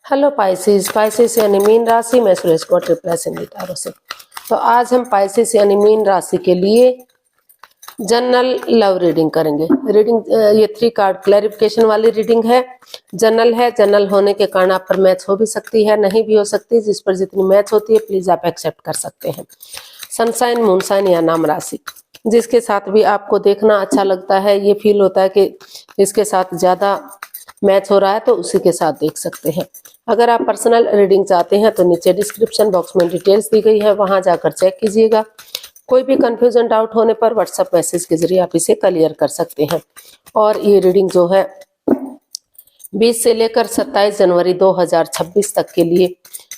Hello Pisces. Pisces यानी mean राशि। मैं सुरेश को ट्रिपल हिंदी तारों से। तो आज हम पाइसेस यानी मीन राशि के लिए जनरल लव रीडिंग करेंगे। ये 3 कार्ड क्लैरिफिकेशन वाली रीडिंग है। जनरल है। जनरल होने के कारण आप पर मैच हो भी सकती है, नहीं भी हो सकती। जिस पर जितनी मैच होती है प्लीज आप एक्सेप्ट कर सकते हैं। सनसाइन, मूनसाइन या नाम राशि, जिसके साथ भी आपको देखना अच्छा लगता है, ये फील होता है कि इसके साथ ज्यादा मैच हो रहा है, तो उसी के साथ देख सकते हैं। अगर आप पर्सनल रीडिंग चाहते हैं तो नीचे डिस्क्रिप्शन बॉक्स में डिटेल्स दी गई है, वहां जाकर चेक कीजिएगा। कोई भी कंफ्यूजन डाउट होने पर व्हाट्सएप मैसेज के जरिए आप इसे क्लियर कर सकते हैं। और ये रीडिंग जो है 20 से लेकर 27 जनवरी 2026 तक के लिए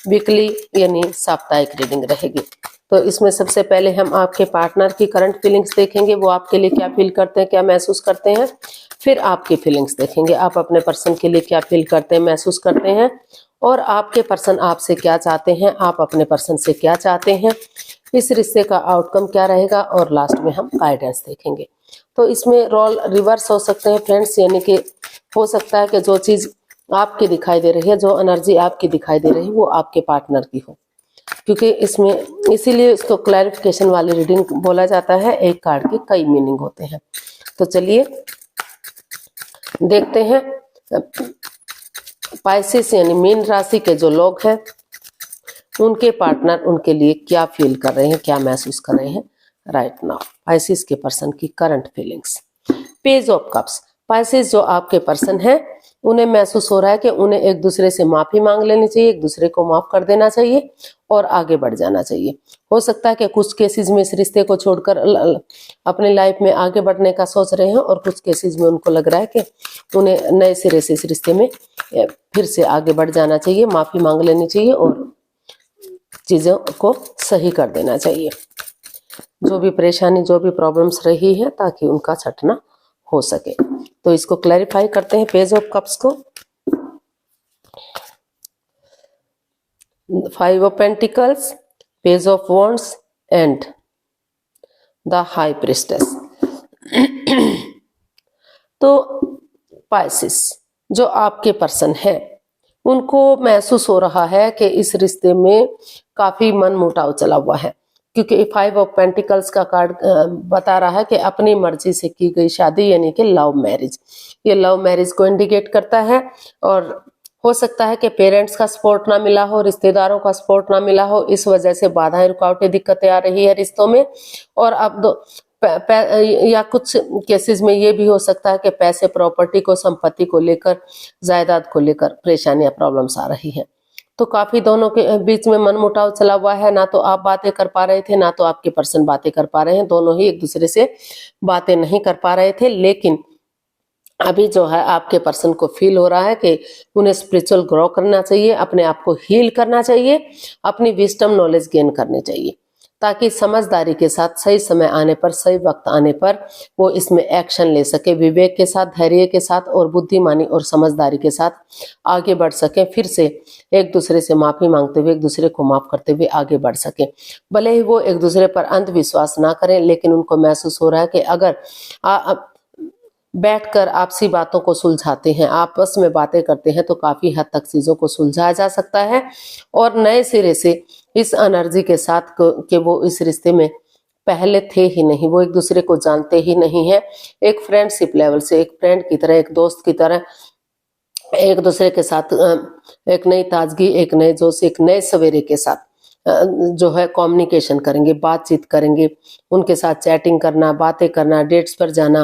वीकली यानी साप्ताहिक रीडिंग रहेगी। तो इसमें सबसे पहले हम आपके पार्टनर की करंट फीलिंग्स देखेंगे, वो आपके लिए क्या फील करते हैं, क्या महसूस करते हैं। फिर आपकी फीलिंग्स देखेंगे, आप अपने पर्सन के लिए क्या फील करते हैं, महसूस करते हैं। और आपके पर्सन आपसे क्या चाहते हैं, आप अपने पर्सन से क्या चाहते हैं, इस रिश्ते का आउटकम क्या रहेगा। और लास्ट में हम गाइडेंस देखेंगे। तो इसमें रोल रिवर्स हो सकते हैं फ्रेंड्स, यानी कि हो सकता है कि जो चीज आपकी दिखाई दे रही है, जो एनर्जी आपकी दिखाई दे रही है, वो आपके पार्टनर की हो, क्योंकि इसमें इसीलिए इसको क्लैरिफिकेशन वाली रीडिंग बोला जाता है। एक कार्ड के कई मीनिंग होते हैं। तो चलिए देखते हैं पाइसेस यानी मीन राशि के जो लोग हैं, उनके पार्टनर उनके लिए क्या फील कर रहे हैं, क्या महसूस कर रहे हैं राइट नाउ। पाइसेस के पर्सन की current feelings. Page of cups. Pisces जो आपके पर्सन है, उन्हें महसूस हो रहा है कि उन्हें एक दूसरे से माफी मांग लेनी चाहिए, एक दूसरे को माफ कर देना चाहिए और आगे बढ़ जाना चाहिए। हो सकता है कि कुछ केसेस में इस रिश्ते को छोड़कर अपनी लाइफ में आगे बढ़ने का सोच रहे हैं, और कुछ केसेस में उनको लग रहा है कि उन्हें नए सिरे से इस रिश्ते में फिर से आगे बढ़ जाना चाहिए, माफी मांग लेनी चाहिए और चीजों को सही कर देना चाहिए। जो भी परेशानी, जो भी प्रॉब्लम्स रही है, ताकि उनका छटना हो सके। तो इसको क्लैरिफाई करते हैं पेज ऑफ कप्स को। 5 of pentacles, page of Wands and the high priestess. तो पाइसेस जो आपके पर्सन है, उनको महसूस हो रहा है कि इस रिश्ते में काफी मनमुटाव चला हुआ है, क्योंकि 5 ऑफ पेंटिकल्स का कार्ड बता रहा है कि अपनी मर्जी से की गई शादी यानी कि लव मैरिज। ये लव मैरिज को इंडिकेट करता है। और हो सकता है कि पेरेंट्स का सपोर्ट ना मिला हो, रिश्तेदारों का सपोर्ट ना मिला हो, इस वजह से बाधाएं, रुकावटें, दिक्कतें आ रही है रिश्तों में। और अब या कुछ केसेस में ये भी हो सकता है कि पैसे, प्रॉपर्टी को, संपत्ति को लेकर, जायदाद को लेकर परेशानियां, प्रॉब्लम्स आ रही हैं। तो काफी दोनों के बीच में मनमुटाव चला हुआ है। ना तो आप बातें कर पा रहे थे, ना तो आपके पर्सन बातें कर पा रहे हैं। दोनों ही एक दूसरे से बातें नहीं कर पा रहे थे। लेकिन अभी जो है आपके पर्सन को फील हो रहा है कि उन्हें स्पिरिचुअल ग्रो करना चाहिए, अपने आप को हील करना चाहिए, अपनी विजडम नॉलेज गेन करनी चाहिए, ताकि समझदारी के साथ सही समय आने पर, सही वक्त आने पर वो इसमें एक्शन ले सके, विवेक के साथ, धैर्य के साथ और बुद्धिमानी और समझदारी के साथ आगे बढ़ सके। फिर से एक दूसरे से माफी मांगते हुए, एक दूसरे को माफ करते हुए आगे बढ़ सके। भले ही वो एक दूसरे पर अंधविश्वास ना करें, लेकिन उनको महसूस हो रहा है कि अगर बैठकर आपसी बातों को सुलझाते हैं, आपस में बातें करते हैं, तो काफी हद तक चीजों को सुलझाया जा सकता है। और नए सिरे से इस एनर्जी के साथ कि वो इस रिश्ते में पहले थे ही नहीं, वो एक दूसरे को जानते ही नहीं है, एक फ्रेंडशिप लेवल से, एक फ्रेंड की तरह, एक दोस्त की तरह एक दूसरे के साथ एक नई ताजगी, एक नए जोश, एक नए सवेरे के साथ जो है कम्युनिकेशन करेंगे, बातचीत करेंगे, उनके साथ चैटिंग करना, बातें करना, डेट्स पर जाना,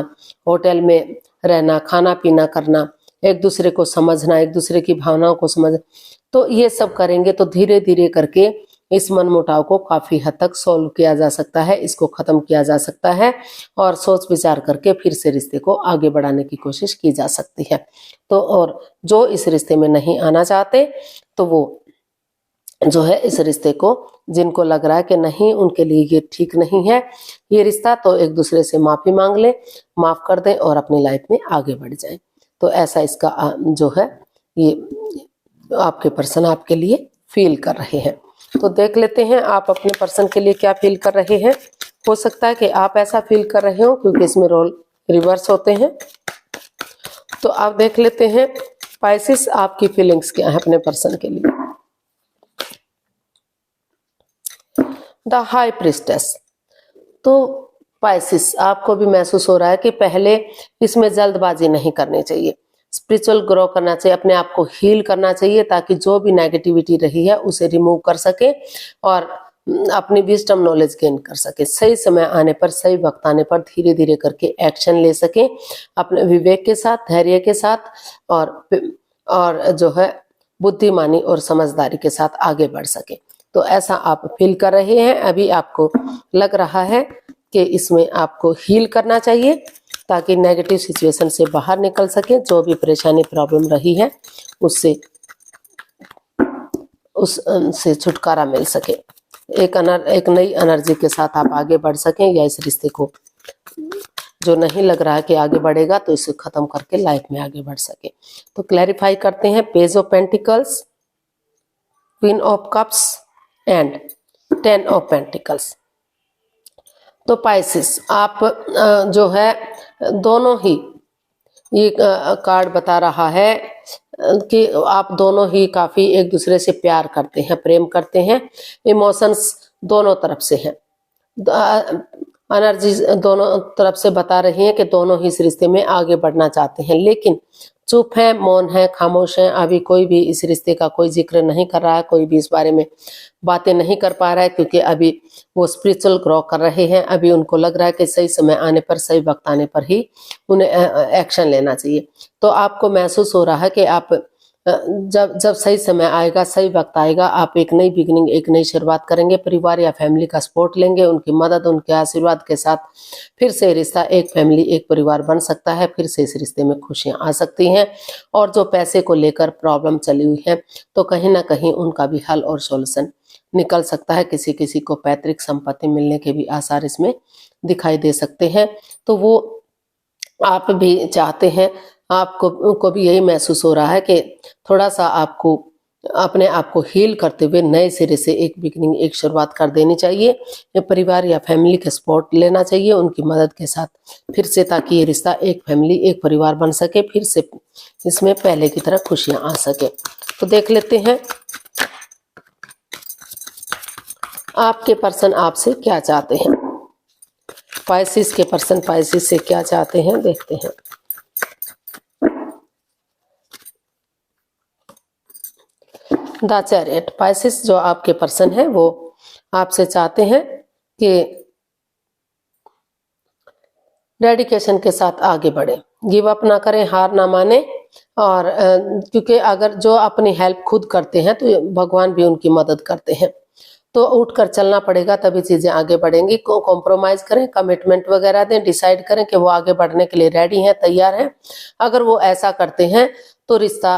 होटल में रहना, खाना पीना करना, एक दूसरे को समझना, एक दूसरे की भावनाओं को समझ, तो ये सब करेंगे तो धीरे धीरे करके इस मनमुटाव को काफी हद तक सॉल्व किया जा सकता है, इसको खत्म किया जा सकता है और सोच विचार करके फिर से रिश्ते को आगे बढ़ाने की कोशिश की जा सकती है। तो और जो इस रिश्ते में नहीं आना चाहते, तो वो जो है इस रिश्ते को, जिनको लग रहा है कि नहीं उनके लिए ये ठीक नहीं है ये रिश्ता, तो एक दूसरे से माफी मांग ले, माफ कर दें और अपनी लाइफ में आगे बढ़ जाएं। तो ऐसा इसका जो है ये आपके पर्सन आपके लिए फील कर रहे हैं। तो देख लेते हैं आप अपने पर्सन के लिए क्या फील कर रहे हैं। हो सकता है कि आप ऐसा फील कर रहे हो, क्योंकि इसमें रोल रिवर्स होते हैं। तो आप देख लेते हैं पाइसेस आपकी फीलिंग्स क्या है अपने पर्सन के लिए? The high priestess. तो पाइसेस आपको भी महसूस हो रहा है कि पहले इसमें जल्दबाजी नहीं करनी चाहिए, स्पिरिचुअल ग्रो करना चाहिए, अपने आप को हील करना चाहिए ताकि जो भी नेगेटिविटी रही है उसे रिमूव कर सके और अपनी विजडम नॉलेज गेन कर सके। सही समय आने पर, सही वक्त आने पर धीरे धीरे करके एक्शन ले सके, अपने विवेक के साथ, धैर्य के साथ और जो है बुद्धिमानी और समझदारी के साथ आगे बढ़ सके। तो ऐसा आप फील कर रहे हैं, अभी आपको लग रहा है कि इसमें आपको हील करना चाहिए ताकि नेगेटिव सिचुएशन से बाहर निकल सके, जो भी परेशानी प्रॉब्लम रही है उससे छुटकारा मिल सके, एक नई एनर्जी के साथ आप आगे बढ़ सकें, या इस रिश्ते को जो नहीं लग रहा है कि आगे बढ़ेगा तो इसे खत्म करके लाइफ में आगे बढ़ सके। तो क्लैरिफाई करते हैं, page of pentacles, queen of cups and 10 of pentacles. तो पाइसेस आप जो है दोनों ही, ये कार्ड बता रहा है कि आप दोनों ही काफी एक दूसरे से प्यार करते हैं, प्रेम करते हैं, इमोशंस दोनों तरफ से हैं, एनर्जी दोनों तरफ से बता रही है कि दोनों ही इस रिश्ते में आगे बढ़ना चाहते हैं, लेकिन चुप है, मौन है, खामोश है। अभी कोई भी इस रिश्ते का कोई जिक्र नहीं कर रहा है, कोई भी इस बारे में बातें नहीं कर पा रहा है, क्योंकि अभी वो स्पिरिचुअल ग्रो कर रहे हैं। अभी उनको लग रहा है कि सही समय आने पर, सही वक्त आने पर ही उन्हें एक्शन लेना चाहिए। तो आपको महसूस हो रहा है कि आप जब सही समय आएगा, सही वक्त आएगा, आप एक नई बिगिनिंग, एक नई शुरुआत करेंगे। परिवार या फैमिली का सपोर्ट लेंगे, उनकी मदद, उनके आशीर्वाद के साथ फिर से रिश्ता एक फैमिली, एक परिवार बन सकता है। फिर से इस रिश्ते में खुशियां आ सकती हैं। और जो पैसे को लेकर प्रॉब्लम चली हुई है, तो कहीं ना कहीं उनका भी हल और सॉल्यूशन निकल सकता है। किसी किसी को पैतृक संपत्ति मिलने के भी आसार इसमें दिखाई दे सकते हैं। तो वो आप भी चाहते हैं, आपको भी यही महसूस हो रहा है कि थोड़ा सा आपको अपने आप को हील करते हुए नए सिरे से एक बिगिनिंग, एक शुरुआत कर देनी चाहिए। परिवार या फैमिली का सपोर्ट लेना चाहिए उनकी मदद के साथ फिर से, ताकि ये रिश्ता एक फैमिली, एक परिवार बन सके, फिर से इसमें पहले की तरह खुशियां आ सके। तो देख लेते हैं आपके पर्सन आपसे क्या चाहते हैं। पाइसेस के पर्सन पाइसेस से क्या चाहते हैं, देखते हैं। The chariot. पाइसेस जो आपके पर्सन है वो आपसे चाहते हैं कि डेडिकेशन के साथ आगे बढ़े, गिव अप ना करें, हार ना माने। और क्योंकि अगर जो अपनी हेल्प खुद करते हैं तो भगवान भी उनकी मदद करते हैं। तो उठकर चलना पड़ेगा, तभी चीजें आगे बढ़ेंगी। कॉम्प्रोमाइज करें, कमिटमेंट वगैरह दें, डिसाइड करें कि वो आगे बढ़ने के लिए रेडी हैं, तैयार हैं। अगर वो ऐसा करते हैं तो रिश्ता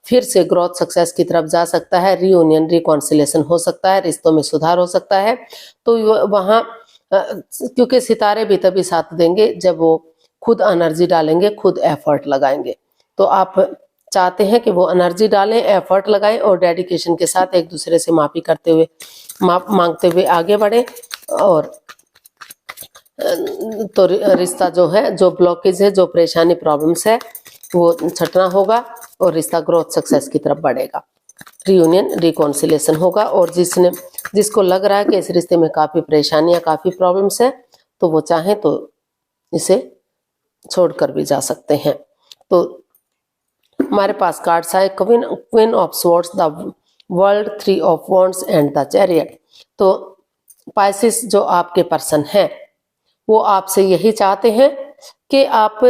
फिर से ग्रोथ, सक्सेस की तरफ जा सकता है। रियूनियन, रिकॉन्सिलेशन हो सकता है, रिश्तों में सुधार हो सकता है। तो वहाँ क्योंकि सितारे भी तभी साथ देंगे जब वो खुद एनर्जी डालेंगे, खुद एफर्ट लगाएंगे। तो आप चाहते हैं कि वो एनर्जी डालें, एफर्ट लगाएं और डेडिकेशन के साथ एक दूसरे से माफी करते हुए, मांगते हुए आगे बढ़ें। और तो रिश्ता जो है, जो ब्लॉकेज है, जो परेशानी, प्रॉब्लम्स है, वो छटना होगा और रिश्ता ग्रोथ, सक्सेस की तरफ बढ़ेगा। रियूनियन, रिकॉन्सिलेशन होगा। और जिसको लग रहा है कि इस रिश्ते में काफी परेशानियां, काफी प्रॉब्लम्स है, तो वो चाहे तो इसे छोड़कर भी जा सकते हैं। तो हमारे पास कार्ड्स आए, queen of swords, the world, 3 of Wands and the chariot. तो पाइसेस जो आपके पर्सन हैं वो आपसे यही चाहते हैं कि आप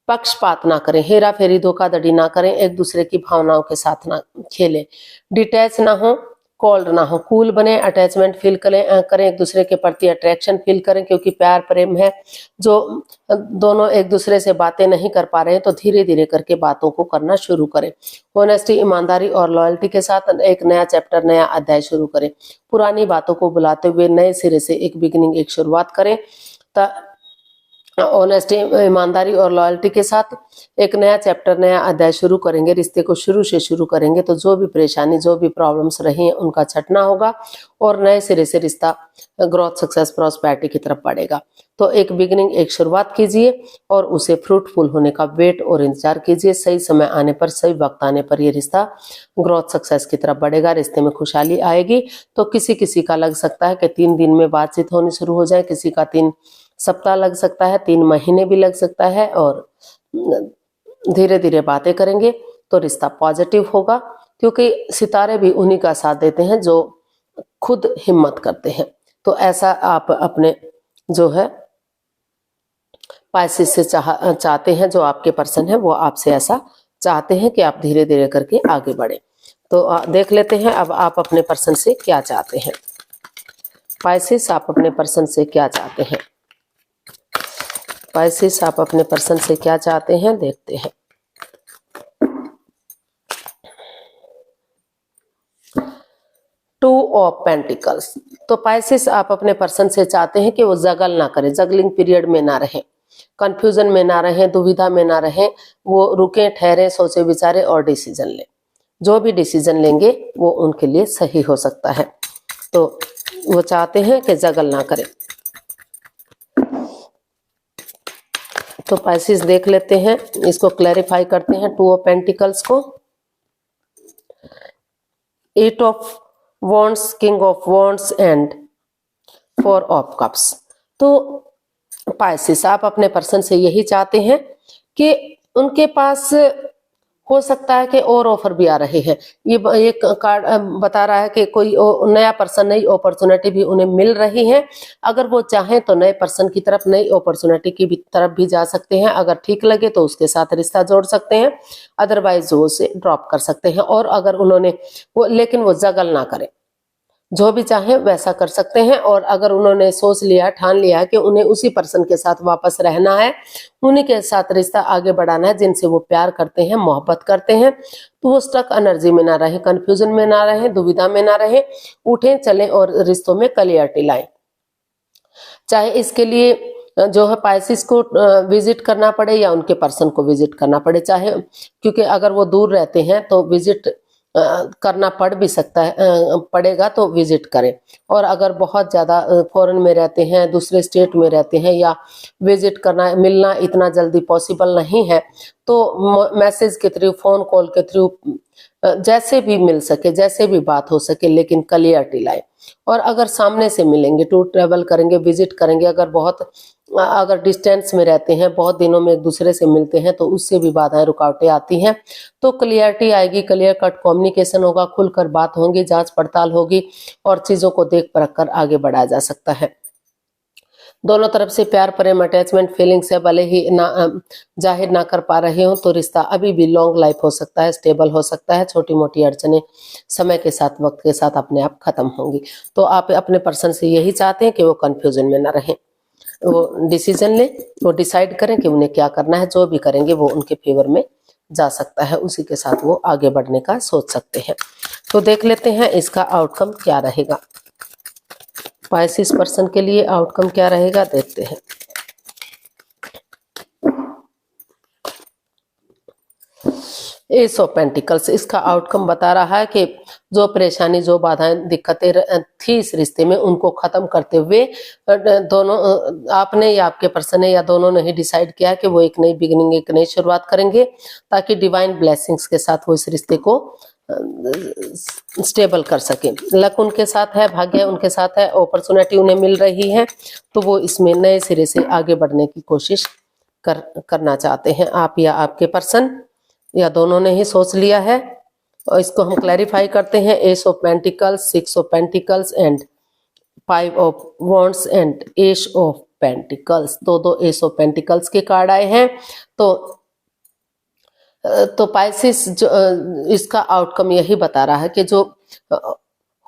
पक्षपात ना करें, हेरा फेरी, धोखाधड़ी ना करें, एक दूसरे की भावनाओं के साथ ना खेलें, डिटैच ना हो, कोल्ड ना हो, कूल बने, अटैचमेंट फील करें, एक दूसरे के प्रति अट्रैक्शन फील करें। क्योंकि प्यार प्रेम है, जो दोनों एक दूसरे से बातें नहीं कर पा रहे हैं, तो धीरे धीरे करके बातों को करना शुरू करें। ऑनेस्टी, ईमानदारी और लॉयल्टी के साथ एक नया चैप्टर, नया अध्याय शुरू करें। पुरानी बातों को बुलाते हुए नए सिरे से एक बिगिनिंग, एक शुरुआत करें। ऑनेस्टी, ईमानदारी और लॉयल्टी के साथ एक नया चैप्टर, नया अध्याय शुरू करेंगे। रिश्ते को शुरू से शुरू करेंगे तो जो भी परेशानी, जो भी प्रॉब्लम्स रही हैं उनका छटना होगा और नए सिरे से रिश्ता ग्रोथ, सक्सेस, प्रॉस्पेरिटी की तरफ बढ़ेगा। तो एक बिगिनिंग, एक शुरुआत कीजिए और उसे फ्रूटफुल होने का वेट और इंतजार कीजिए। सही समय आने पर, सही वक्त आने पर ये रिश्ता ग्रोथ, सक्सेस की तरफ बढ़ेगा, रिश्ते में खुशहाली आएगी। तो किसी किसी का लग सकता है कि 3 दिन में बातचीत होनी शुरू हो जाए, किसी का 3 सप्ताह लग सकता है, 3 महीने भी लग सकता है और धीरे धीरे बातें करेंगे तो रिश्ता पॉजिटिव होगा, क्योंकि सितारे भी उन्हीं का साथ देते हैं जो खुद हिम्मत करते हैं। तो ऐसा आप अपने जो है पाइसेस से चाहते हैं, जो आपके पर्सन है वो आपसे ऐसा चाहते हैं कि आप धीरे धीरे करके आगे बढ़े। तो देख लेते हैं अब आप अपने पर्सन से क्या चाहते हैं। पाइसेस, आप अपने पर्सन से क्या चाहते हैं? पाइसेस, आप अपने पर्सन से क्या चाहते हैं, देखते हैं। Two of pentacles. तो पाइसेस, आप अपने पर्सन से चाहते हैं कि वो जगल ना करे, जगलिंग पीरियड में ना रहे, कंफ्यूजन में ना रहे, दुविधा में ना रहे, वो रुके, ठहरे, सोचे विचारे और डिसीजन ले। जो भी डिसीजन लेंगे वो उनके लिए सही हो सकता है। तो वो चाहते हैं कि जगल ना करें। तो पाइसेस देख लेते हैं, इसको क्लैरिफाई करते हैं। 2 ऑफ पेंटिकल्स को, 8 of wands, king of Wands and 4 of cups. तो पाइसेस, आप अपने पर्सन से यही चाहते हैं कि उनके पास हो सकता है कि और ऑफर भी आ रहे हैं। ये कार्ड बता रहा है कि कोई नया पर्सन, नई अपॉर्चुनिटी भी उन्हें मिल रही है। अगर वो चाहें तो नए पर्सन की तरफ, नई अपॉर्चुनिटी की तरफ भी जा सकते हैं। अगर ठीक लगे तो उसके साथ रिश्ता जोड़ सकते हैं, अदरवाइज वो उसे ड्रॉप कर सकते हैं। और अगर उन्होंने लेकिन वो जगल ना करें, जो भी चाहे वैसा कर सकते हैं। और अगर उन्होंने सोच लिया, ठान लिया कि उन्हें उसी पर्सन के साथ वापस रहना है, उन्हीं के साथ रिश्ता आगे बढ़ाना है जिनसे वो प्यार करते हैं, मोहब्बत करते हैं, तो वो स्टक एनर्जी में ना रहे, कंफ्यूजन में ना रहे, दुविधा में ना रहे, उठें, चलें और रिश्तों में क्लियरिटी लाएं। चाहे इसके लिए जो है पाइसेस को विजिट करना पड़े या उनके पर्सन को विजिट करना पड़े, चाहे, क्योंकि अगर वो दूर रहते हैं तो विजिट करना पड़ भी सकता है, पड़ेगा तो विजिट करें। और अगर बहुत ज़्यादा फॉरेन में रहते हैं, दूसरे स्टेट में रहते हैं, या विजिट करना, मिलना इतना जल्दी पॉसिबल नहीं है, तो मैसेज के थ्रू, फ़ोन कॉल के थ्रू, जैसे भी मिल सके, जैसे भी बात हो सके, लेकिन क्लियरिटी लाए। और अगर सामने से मिलेंगे, टूर ट्रैवल करेंगे, विजिट करेंगे, अगर डिस्टेंस में रहते हैं, बहुत दिनों में एक दूसरे से मिलते हैं, तो उससे भी बाधाएं, रुकावटें आती हैं। तो क्लियरिटी आएगी, क्लियर कट कम्युनिकेशन होगा, खुलकर बात होगी, जांच पड़ताल होगी और चीज़ों को देख परख कर आगे बढ़ाया जा सकता है। दोनों तरफ से प्यार, प्रेम, अटैचमेंट, फीलिंग्स है, भले ही जाहिर ना कर पा रहे हो, तो रिश्ता अभी भी लॉन्ग लाइफ हो सकता है, स्टेबल हो सकता है। छोटी मोटी अड़चने समय के साथ, वक्त के साथ अपने आप खत्म होंगी। तो आप अपने पर्सन से यही चाहते हैं कि वो कंफ्यूजन में ना रहें, वो डिसीजन ले, वो डिसाइड करें कि उन्हें क्या करना है। जो भी करेंगे वो उनके फेवर में जा सकता है, उसी के साथ वो आगे बढ़ने का सोच सकते हैं। तो देख लेते हैं इसका आउटकम क्या रहेगा। पाइसेस पर्सन के लिए आउटकम क्या रहेगा, देखते हैं। एस ऑफ पेंटिकल्स, इसका आउटकम बता रहा है कि जो परेशानी, जो बाधाएं, दिक्कतें थी इस रिश्ते में, उनको खत्म करते हुए दोनों, आपने या आपके पर्सन ने या दोनों ने ही डिसाइड किया कि वो एक नई बिगिनिंग, एक नई शुरुआत करेंगे, ताकि डिवाइन ब्लेसिंग्स के साथ वो इस रिश्ते को स्टेबल कर सके। लक उनके साथ है, भाग्य उनके साथ है, अपॉर्चुनिटी उन्हें मिल रही है, तो वो इसमें नए सिरे से आगे बढ़ने की कोशिश करना चाहते हैं। आप या आपके पर्सन या दोनों ने ही सोच लिया है। और इसको हम क्लैरिफाई करते हैं। S of pentacles, 6 of pentacles and 5 of Wands and S of pentacles. दो एस ऑफ पेंटिकल्स के कार्ड आए हैं। तो पाइसेस, जो इसका आउटकम यही बता रहा है कि जो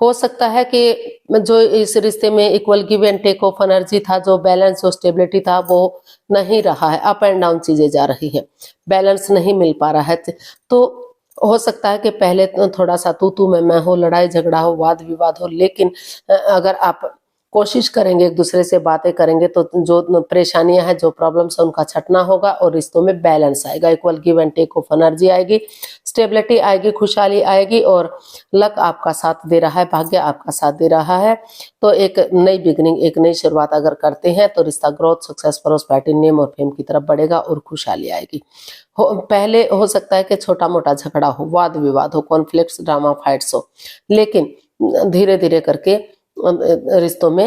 हो सकता है कि जो इस रिश्ते में equal give and take of energy था, जो बैलेंस, जो स्टेबिलिटी था, वो नहीं रहा है। अप एंड डाउन चीजें जा रही हैं, बैलेंस नहीं मिल पा रहा है। तो हो सकता है कि पहले थोड़ा सा तू मैं हो, लड़ाई झगड़ा हो, वाद विवाद हो, लेकिन अगर आप कोशिश करेंगे, एक दूसरे से बातें करेंगे तो जो परेशानियां हैं, जो प्रॉब्लम्स है, उनका छटना होगा और रिश्तों में बैलेंस आएगा, equal give and take of energy आएगी, स्टेबिलिटी आएगी, खुशहाली आएगी और लक आपका साथ दे रहा है, भाग्य आपका साथ दे रहा है। तो एक नई बिगनिंग, एक नई शुरुआत अगर करते हैं तो रिश्ता ग्रोथ, सक्सेस, प्रॉस्पेरिटी, नेम और फेम की तरफ बढ़ेगा और खुशहाली आएगी। पहले हो सकता है कि छोटा मोटा झगड़ा हो, वाद विवाद हो, कॉन्फ्लिक्ट्स, ड्रामा, फाइट्स हो, लेकिन धीरे धीरे करके रिश्तों में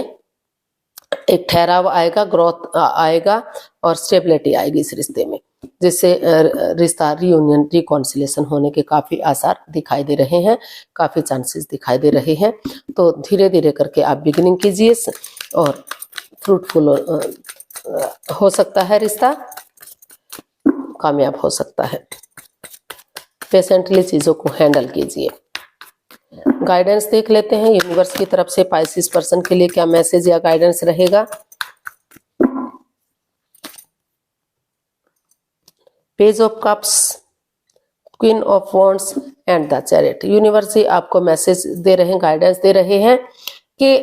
एक ठहराव आएगा, ग्रोथ आएगा और स्टेबिलिटी आएगी इस रिश्ते में, जिससे रिश्ता रियूनियन, रिकॉन्सिलेशन होने के काफी आसार दिखाई दे रहे हैं, काफी चांसेस दिखाई दे रहे हैं। तो धीरे धीरे करके आप बिगिनिंग कीजिए और फ्रूटफुल हो सकता है, रिश्ता कामयाब हो सकता है। पेशेंटली चीजों को हैंडल कीजिए। गाइडेंस देख लेते हैं यूनिवर्स की तरफ से पाइसिस पर्सन के लिए क्या मैसेज या गाइडेंस रहेगा। Page of Cups, Queen of Wands and the Chariot. Universe ही आपको मैसेज दे रहे हैं, गाइडेंस दे रहे हैं कि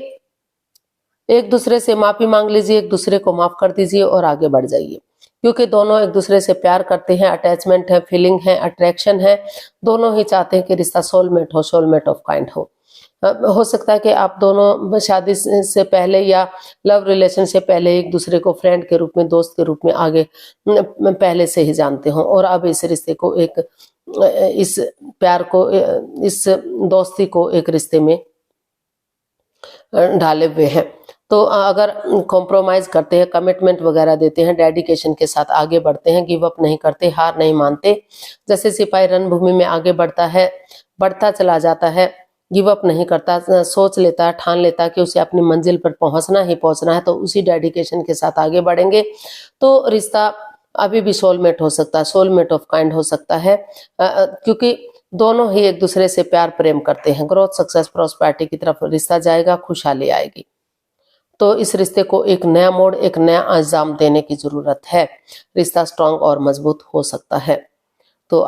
एक दूसरे से माफी मांग लीजिए, एक दूसरे को माफ कर दीजिए और आगे बढ़ जाइए, क्योंकि दोनों एक दूसरे से प्यार करते हैं, अटैचमेंट है, फीलिंग है, अट्रैक्शन है, दोनों ही चाहते हैं कि रिश्ता सोलमेट हो, सोलमेट ऑफ काइंड हो सकता है कि आप दोनों शादी से पहले या लव रिलेशन से पहले एक दूसरे को फ्रेंड के रूप में, दोस्त के रूप में आगे पहले से ही जानते हो और अब इस रिश्ते को इस प्यार को, इस दोस्ती को एक रिश्ते में ढाले हुए हैं। तो अगर कॉम्प्रोमाइज करते हैं, कमिटमेंट वगैरह देते हैं, डेडिकेशन के साथ आगे बढ़ते हैं, गिव अप नहीं करते, हार नहीं मानते, जैसे सिपाही रणभूमि में आगे बढ़ता है, बढ़ता चला जाता है, गिव अप नहीं करता, सोच लेता है, ठान लेता है कि उसे अपनी मंजिल पर पहुंचना ही पहुंचना है, तो उसी डेडिकेशन के साथ आगे बढ़ेंगे तो रिश्ता अभी भी सोलमेट हो सकता है, सोलमेट ऑफ काइंड हो सकता है, क्योंकि दोनों ही एक दूसरे से प्यार प्रेम करते हैं। ग्रोथ, सक्सेस, प्रॉस्पेरिटी की तरफ रिश्ता जाएगा, खुशहाली आएगी। तो इस रिश्ते को एक नया मोड़, एक नया अंजाम देने की जरूरत है। रिश्ता स्ट्रांग और मजबूत हो सकता है। तो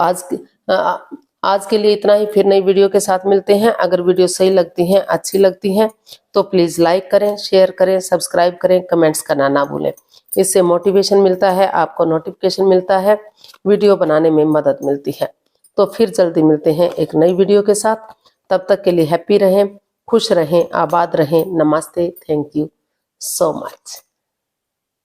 आज के लिए इतना ही, फिर नई वीडियो के साथ मिलते हैं। अगर वीडियो सही लगती हैं, अच्छी लगती हैं तो प्लीज लाइक करें, शेयर करें, सब्सक्राइब करें, कमेंट्स करना ना भूलें। इससे मोटिवेशन मिलता है, आपको नोटिफिकेशन मिलता है, वीडियो बनाने में मदद मिलती है। तो फिर जल्दी मिलते हैं एक नई वीडियो के साथ। तब तक के लिए हैप्पी रहें, खुश रहें, आबाद रहें। नमस्ते, थैंक यू so much.